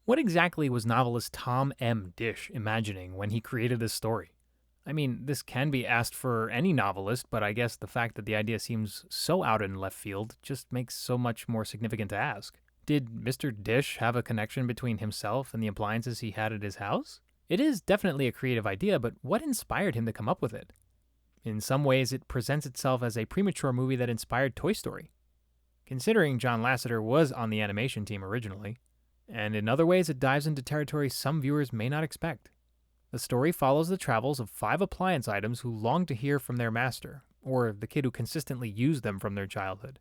What exactly was novelist Tom M. Dish imagining when he created this story? I mean, this can be asked for any novelist, but I guess the fact that the idea seems so out in left field just makes so much more significant to ask. Did Mr. Dish have a connection between himself and the appliances he had at his house? It is definitely a creative idea, but what inspired him to come up with it? In some ways, it presents itself as a premature movie that inspired Toy Story, considering John Lasseter was on the animation team originally, and in other ways, it dives into territory some viewers may not expect. The story follows the travels of 5 appliance items who long to hear from their master, or the kid who consistently used them from their childhood.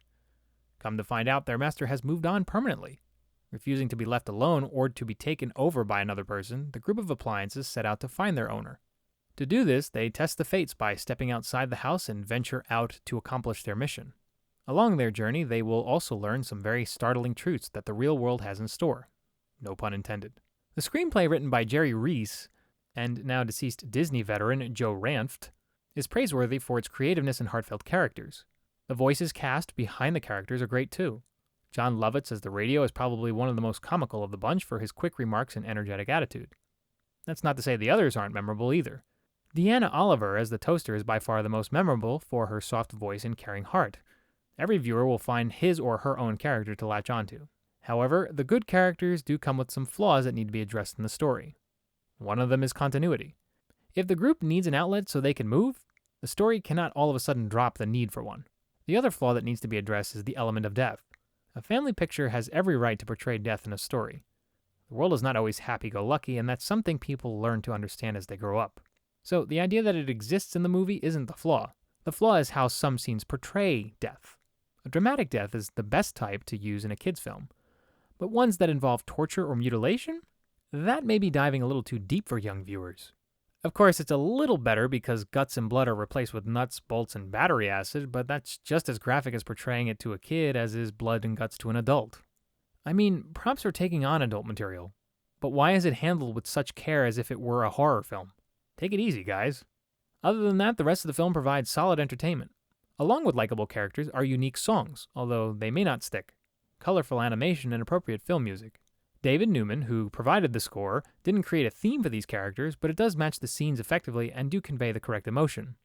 Come to find out, their master has moved on permanently. Refusing to be left alone or to be taken over by another person, the group of appliances set out to find their owner. To do this, they test the fates by stepping outside the house and venture out to accomplish their mission. Along their journey, they will also learn some very startling truths that the real world has in store. No pun intended. The screenplay, written by Jerry Reese and now deceased Disney veteran Joe Ranft, is praiseworthy for its creativeness and heartfelt characters. The voices cast behind the characters are great too. John Lovitz as the radio is probably one of the most comical of the bunch for his quick remarks and energetic attitude. That's not to say the others aren't memorable either. Deanna Oliver as the toaster is by far the most memorable for her soft voice and caring heart. Every viewer will find his or her own character to latch onto. However, the good characters do come with some flaws that need to be addressed in the story. One of them is continuity. If the group needs an outlet so they can move, the story cannot all of a sudden drop the need for one. The other flaw that needs to be addressed is the element of death. A family picture has every right to portray death in a story. The world is not always happy-go-lucky, and that's something people learn to understand as they grow up. So the idea that it exists in the movie isn't the flaw. The flaw is how some scenes portray death. A dramatic death is the best type to use in a kid's film. But ones that involve torture or mutilation? That may be diving a little too deep for young viewers. Of course, it's a little better because guts and blood are replaced with nuts, bolts, and battery acid, but that's just as graphic as portraying it to a kid as is blood and guts to an adult. I mean, props are taking on adult material, but why is it handled with such care as if it were a horror film? Take it easy, guys. Other than that, the rest of the film provides solid entertainment. Along with likable characters are unique songs, although they may not stick, colorful animation, and appropriate film music. David Newman, who provided the score, didn't create a theme for these characters, but it does match the scenes effectively and do convey the correct emotion.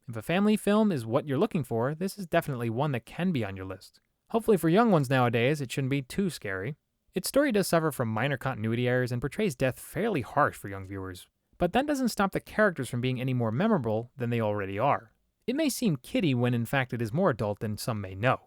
If a family film is what you're looking for, this is definitely one that can be on your list. Hopefully for young ones nowadays, it shouldn't be too scary. Its story does suffer from minor continuity errors and portrays death fairly harsh for young viewers, but that doesn't stop the characters from being any more memorable than they already are. It may seem kiddie when in fact it is more adult than some may know.